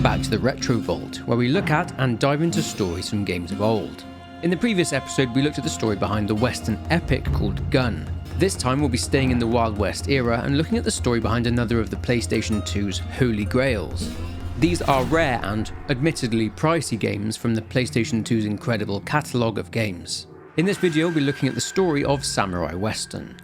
back to the Retro Vault, where we look at and dive into stories from games of old. In the previous episode, we looked at the story behind the Western epic called Gun. This time we'll be staying in the Wild West era and looking at the story behind another of the PlayStation 2's holy grails. These are rare and, admittedly, pricey games from the PlayStation 2's incredible catalogue of games. In this video, we'll be looking at the story of Samurai Western.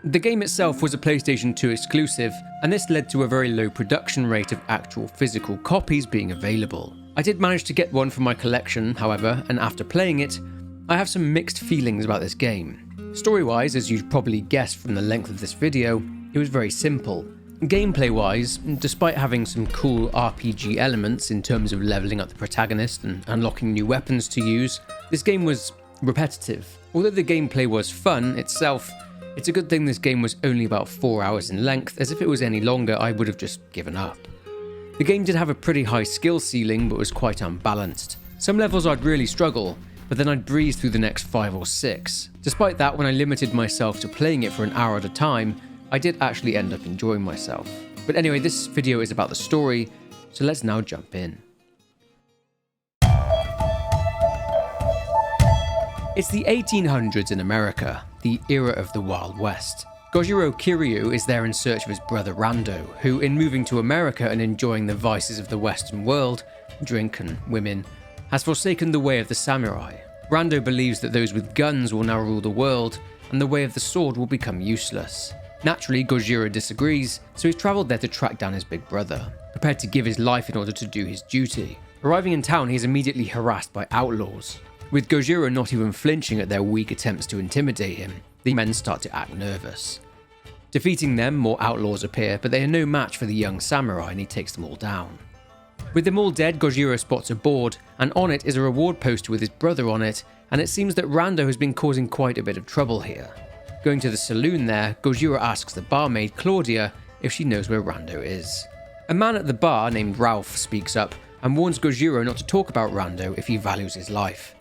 The game itself was a PlayStation 2 exclusive, and this led to a very low production rate of actual physical copies being available. I did manage to get one for my collection, however, and after playing it, I have some mixed feelings about this game. Story-wise, as you'd probably guessed from the length of this video, it was very simple. Gameplay-wise, despite having some cool RPG elements in terms of leveling up the protagonist and unlocking new weapons to use, this game was repetitive. Although the gameplay was fun itself, it's a good thing this game was only about 4 hours in length, as if it was any longer I would have just given up. The game did have a pretty high skill ceiling but was quite unbalanced. Some levels I'd really struggle, but then I'd breeze through the next 5 or 6. Despite that, when I limited myself to playing it for an hour at a time, I did actually end up enjoying myself. But anyway, this video is about the story, so let's now jump in. It's the 1800s in America, the era of the Wild West. Gojiro Kiryu is there in search of his brother Rando, who, in moving to America and enjoying the vices of the Western world, drink and women, has forsaken the way of the samurai. Rando believes that those with guns will now rule the world, and the way of the sword will become useless. Naturally, Gojiro disagrees, so he's travelled there to track down his big brother, prepared to give his life in order to do his duty. Arriving in town, he is immediately harassed by outlaws. With Gojiro not even flinching at their weak attempts to intimidate him, the men start to act nervous. Defeating them, more outlaws appear, but they are no match for the young samurai and he takes them all down. With them all dead, Gojiro spots a board, and on it is a reward poster with his brother on it, and it seems that Rando has been causing quite a bit of trouble here. Going to the saloon there, Gojiro asks the barmaid, Claudia, if she knows where Rando is. A man at the bar named Ralph speaks up and warns Gojiro not to talk about Rando if he values his life.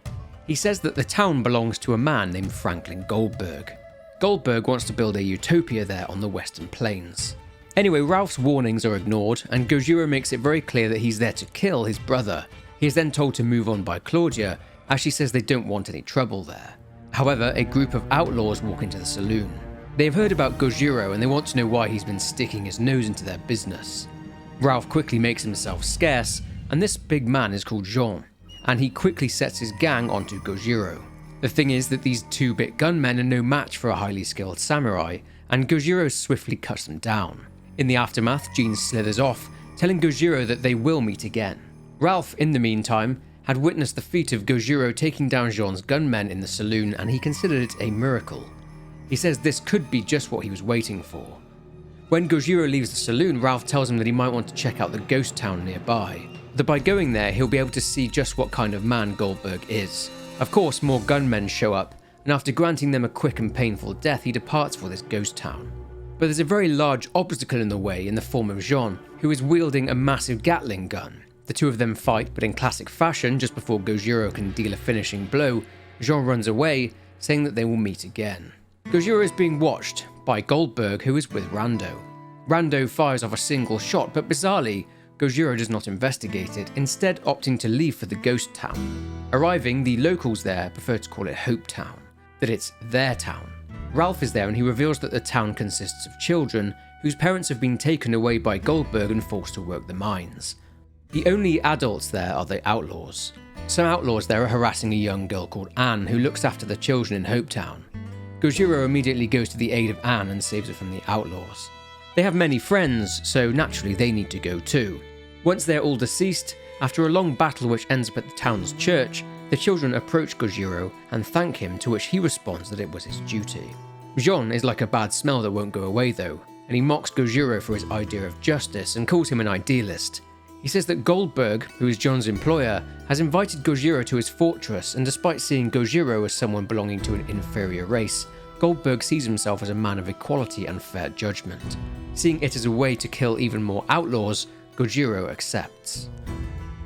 He says that the town belongs to a man named Franklin Goldberg. Goldberg wants to build a utopia there on the Western Plains. Anyway, Ralph's warnings are ignored, and Gojiro makes it very clear that he's there to kill his brother. He is then told to move on by Claudia, as she says they don't want any trouble there. However, a group of outlaws walk into the saloon. They have heard about Gojiro and they want to know why he's been sticking his nose into their business. Ralph quickly makes himself scarce, and this big man is called Jean, and he quickly sets his gang onto Gojiro. The thing is that these 2-bit gunmen are no match for a highly skilled samurai, and Gojiro swiftly cuts them down. In the aftermath, Jean slithers off, telling Gojiro that they will meet again. Ralph, in the meantime, had witnessed the feat of Gojiro taking down Jean's gunmen in the saloon, and he considered it a miracle. He says this could be just what he was waiting for. When Gojiro leaves the saloon, Ralph tells him that he might want to check out the ghost town nearby, that by going there he'll be able to see just what kind of man Goldberg is. Of course, more gunmen show up, and after granting them a quick and painful death, he departs for this ghost town. But there's a very large obstacle in the way in the form of Jean, who is wielding a massive Gatling gun. The two of them fight, but in classic fashion, just before Gojiro can deal a finishing blow, Jean runs away, saying that they will meet again. Gojiro is being watched by Goldberg, who is with Rando. Rando fires off a single shot, but bizarrely, Gojiro does not investigate it, instead opting to leave for the ghost town. Arriving, the locals there prefer to call it Hope Town, that it's their town. Ralph is there and he reveals that the town consists of children whose parents have been taken away by Goldberg and forced to work the mines. The only adults there are the outlaws. Some outlaws there are harassing a young girl called Anne who looks after the children in Hope Town. Gojiro immediately goes to the aid of Anne and saves her from the outlaws. They have many friends, so naturally they need to go too. Once they're all deceased, after a long battle which ends up at the town's church, the children approach Gojiro and thank him, to which he responds that it was his duty. Jean is like a bad smell that won't go away though, and he mocks Gojiro for his idea of justice and calls him an idealist. He says that Goldberg, who is Jean's employer, has invited Gojiro to his fortress, and despite seeing Gojiro as someone belonging to an inferior race, Goldberg sees himself as a man of equality and fair judgment. Seeing it as a way to kill even more outlaws, Gojiro accepts.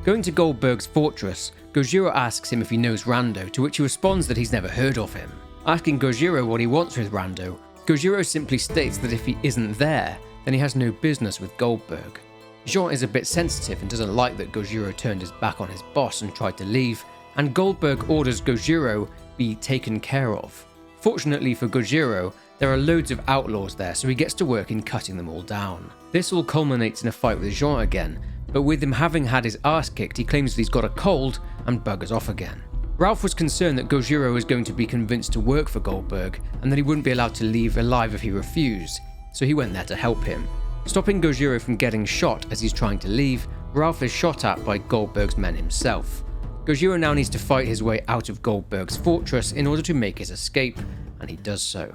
Going to Goldberg's fortress, Gojiro asks him if he knows Rando, to which he responds that he's never heard of him. Asking Gojiro what he wants with Rando, Gojiro simply states that if he isn't there, then he has no business with Goldberg. Jean is a bit sensitive and doesn't like that Gojiro turned his back on his boss and tried to leave, and Goldberg orders Gojiro be taken care of. Fortunately for Gojiro, there are loads of outlaws there, so he gets to work in cutting them all down. This all culminates in a fight with Jean again, but with him having had his ass kicked, he claims that he's got a cold and buggers off again. Ralph was concerned that Gojiro was going to be convinced to work for Goldberg and that he wouldn't be allowed to leave alive if he refused, so he went there to help him. Stopping Gojiro from getting shot as he's trying to leave, Ralph is shot at by Goldberg's men himself. Gojiro now needs to fight his way out of Goldberg's fortress in order to make his escape, and he does so.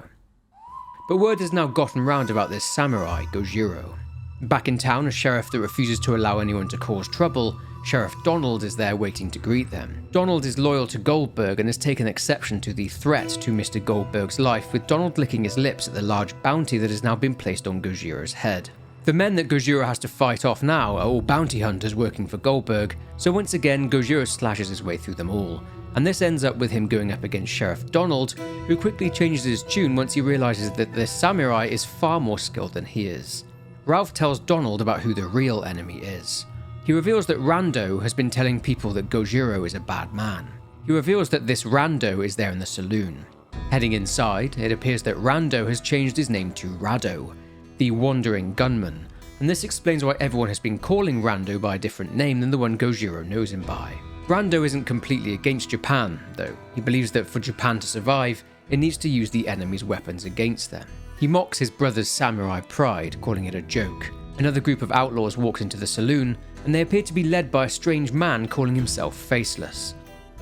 But word has now gotten round about this samurai, Gojiro. Back in town, a sheriff that refuses to allow anyone to cause trouble, Sheriff Donald is there waiting to greet them. Donald is loyal to Goldberg and has taken exception to the threat to Mr. Goldberg's life, with Donald licking his lips at the large bounty that has now been placed on Gojiro's head. The men that Gojiro has to fight off now are all bounty hunters working for Goldberg, so once again Gojiro slashes his way through them all, and this ends up with him going up against Sheriff Donald, who quickly changes his tune once he realizes that this samurai is far more skilled than he is. Ralph tells Donald about who the real enemy is. He reveals that Rando has been telling people that Gojiro is a bad man. He reveals that this Rando is there in the saloon. Heading inside, it appears that Rando has changed his name to Rado, the Wandering Gunman, and this explains why everyone has been calling Rando by a different name than the one Gojiro knows him by. Rando isn't completely against Japan, though. He believes that for Japan to survive, it needs to use the enemy's weapons against them. He mocks his brother's samurai pride, calling it a joke. Another group of outlaws walks into the saloon, and they appear to be led by a strange man calling himself Faceless.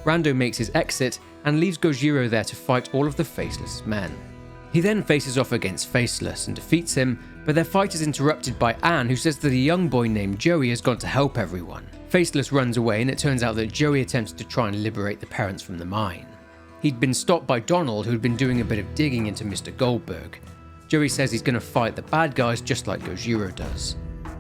Rando makes his exit and leaves Gojiro there to fight all of the Faceless men. He then faces off against Faceless and defeats him, but their fight is interrupted by Anne, who says that a young boy named Joey has gone to help everyone. Faceless runs away, and it turns out that Joey attempts to try and liberate the parents from the mine. He'd been stopped by Donald, who had been doing a bit of digging into Mr. Goldberg. Joey says he's going to fight the bad guys just like Gojiro does.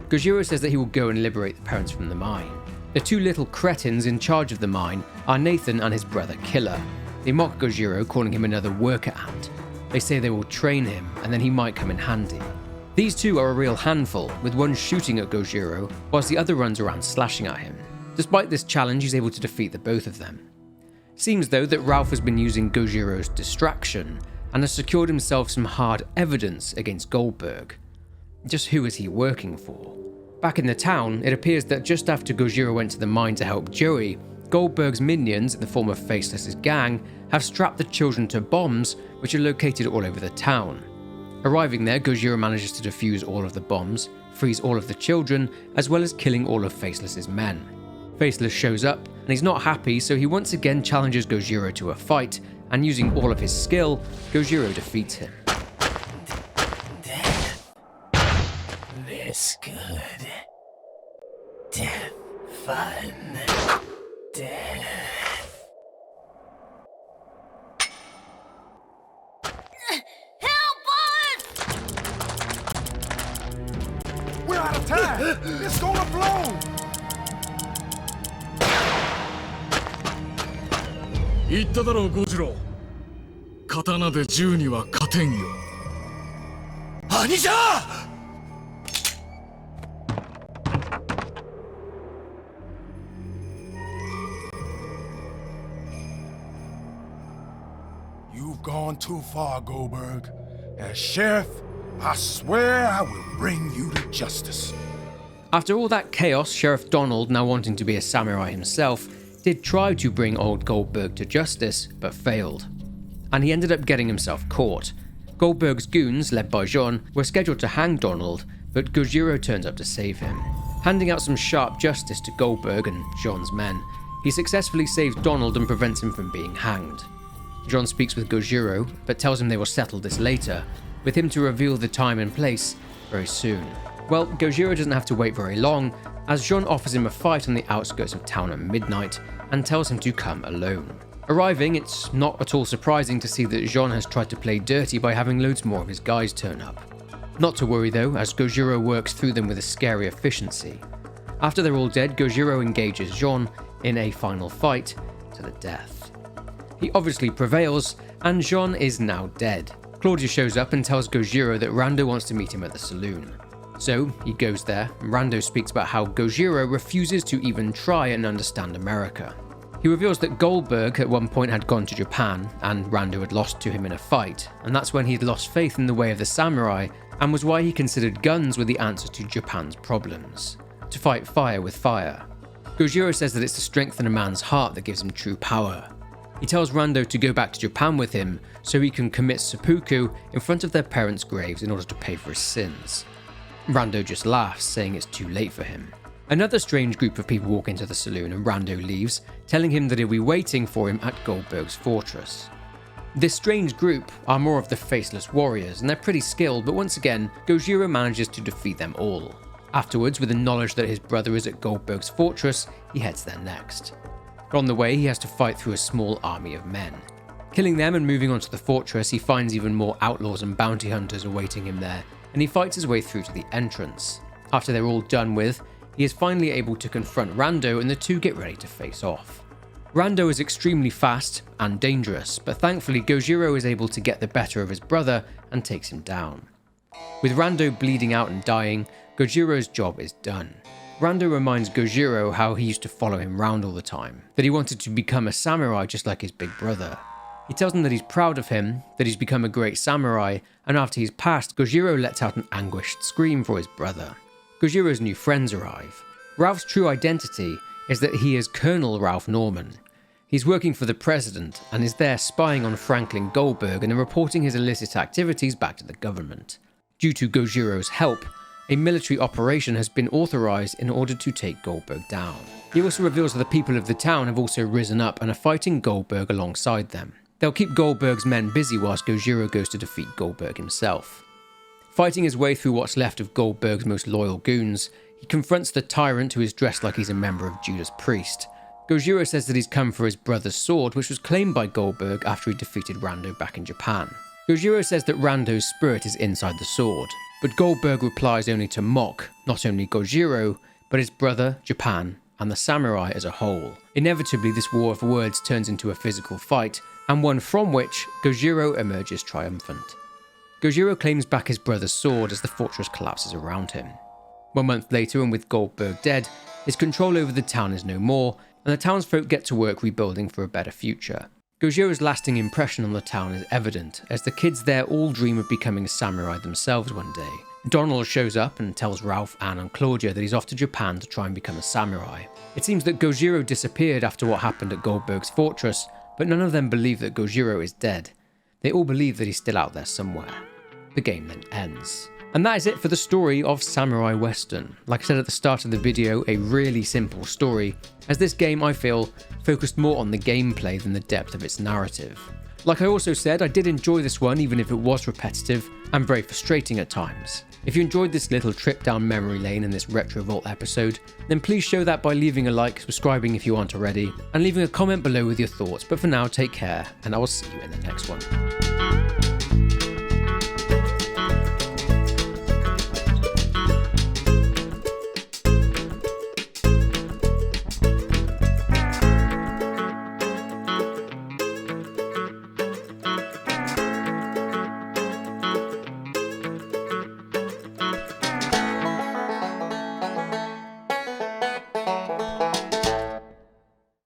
Gojiro says that he will go and liberate the parents from the mine. The two little cretins in charge of the mine are Nathan and his brother Killer. They mock Gojiro, calling him another worker ant. They say they will train him, and then he might come in handy. These two are a real handful, with one shooting at Gojiro, whilst the other runs around slashing at him. Despite this challenge, he's able to defeat the both of them. Seems though that Ralph has been using Gojiro's distraction, and has secured himself some hard evidence against Goldberg. Just who is he working for? Back in the town, it appears that just after Gojiro went to the mine to help Joey, Goldberg's minions, in the form of Faceless's gang, have strapped the children to bombs which are located all over the town. Arriving there, Gojiro manages to defuse all of the bombs, frees all of the children, as well as killing all of Faceless's men. Faceless shows up, and he's not happy, so he once again challenges Gojiro to a fight, and using all of his skill, Gojiro defeats him. Death. This good. Death. Fun. Death. We're out of time! It's gonna blow! 言っただろう、ゴジロ。刀で銃には勝てんよ。兄者! You've gone too far, Goldberg. As sheriff, I swear I will bring you to justice. After all that chaos, Sheriff Donald, now wanting to be a samurai himself, did try to bring old Goldberg to justice, but failed. And he ended up getting himself caught. Goldberg's goons, led by Jean, were scheduled to hang Donald, but Gojiro turns up to save him. Handing out some sharp justice to Goldberg and Jean's men, he successfully saves Donald and prevents him from being hanged. Jean speaks with Gojiro, but tells him they will settle this later, with him to reveal the time and place very soon. Well, Gojiro doesn't have to wait very long, as Jean offers him a fight on the outskirts of town at midnight and tells him to come alone. Arriving, it's not at all surprising to see that Jean has tried to play dirty by having loads more of his guys turn up. Not to worry though, as Gojiro works through them with a scary efficiency. After they're all dead, Gojiro engages Jean in a final fight to the death. He obviously prevails, and Jean is now dead. Claudia shows up and tells Gojiro that Rando wants to meet him at the saloon. So he goes there, and Rando speaks about how Gojiro refuses to even try and understand America. He reveals that Goldberg at one point had gone to Japan, and Rando had lost to him in a fight, and that's when he'd lost faith in the way of the samurai, and was why he considered guns were the answer to Japan's problems. To fight fire with fire. Gojiro says that it's the strength in a man's heart that gives him true power. He tells Rando to go back to Japan with him so he can commit seppuku in front of their parents' graves in order to pay for his sins. Rando just laughs, saying it's too late for him. Another strange group of people walk into the saloon and Rando leaves, telling him that he'll be waiting for him at Goldberg's fortress. This strange group are more of the faceless warriors, and they're pretty skilled, but once again, Gojiro manages to defeat them all. Afterwards, with the knowledge that his brother is at Goldberg's fortress, he heads there next. But on the way, he has to fight through a small army of men. Killing them and moving on to the fortress, he finds even more outlaws and bounty hunters awaiting him there, and he fights his way through to the entrance. After they're all done with, he is finally able to confront Rando and the two get ready to face off. Rando is extremely fast and dangerous, but thankfully Gojiro is able to get the better of his brother and takes him down. With Rando bleeding out and dying, Gojiro's job is done. Rando reminds Gojiro how he used to follow him round all the time, that he wanted to become a samurai just like his big brother. He tells him that he's proud of him, that he's become a great samurai, and after he's passed, Gojiro lets out an anguished scream for his brother. Gojiro's new friends arrive. Ralph's true identity is that he is Colonel Ralph Norman. He's working for the president and is there spying on Franklin Goldberg and reporting his illicit activities back to the government. Due to Gojiro's help, a military operation has been authorized in order to take Goldberg down. He also reveals that the people of the town have also risen up and are fighting Goldberg alongside them. They'll keep Goldberg's men busy whilst Gojiro goes to defeat Goldberg himself. Fighting his way through what's left of Goldberg's most loyal goons, he confronts the tyrant who is dressed like he's a member of Judas Priest. Gojiro says that he's come for his brother's sword, which was claimed by Goldberg after he defeated Rando back in Japan. Gojiro says that Rando's spirit is inside the sword, but Goldberg replies only to mock not only Gojiro, but his brother, Japan, and the samurai as a whole. Inevitably, this war of words turns into a physical fight, and one from which Gojiro emerges triumphant. Gojiro claims back his brother's sword as the fortress collapses around him. 1 month later, and with Goldberg dead, his control over the town is no more, and the townsfolk get to work rebuilding for a better future. Gojiro's lasting impression on the town is evident, as the kids there all dream of becoming samurai themselves one day. Donald shows up and tells Ralph, Anne and Claudia that he's off to Japan to try and become a samurai. It seems that Gojiro disappeared after what happened at Goldberg's fortress, but none of them believe that Gojiro is dead. They all believe that he's still out there somewhere. The game then ends. And that is it for the story of Samurai Western. Like I said at the start of the video, a really simple story, as this game, I feel, focused more on the gameplay than the depth of its narrative. Like I also said, I did enjoy this one even if it was repetitive and very frustrating at times. If you enjoyed this little trip down memory lane in this Retro Vault episode, then please show that by leaving a like, subscribing if you aren't already, and leaving a comment below with your thoughts. But for now, take care, and I will see you in the next one.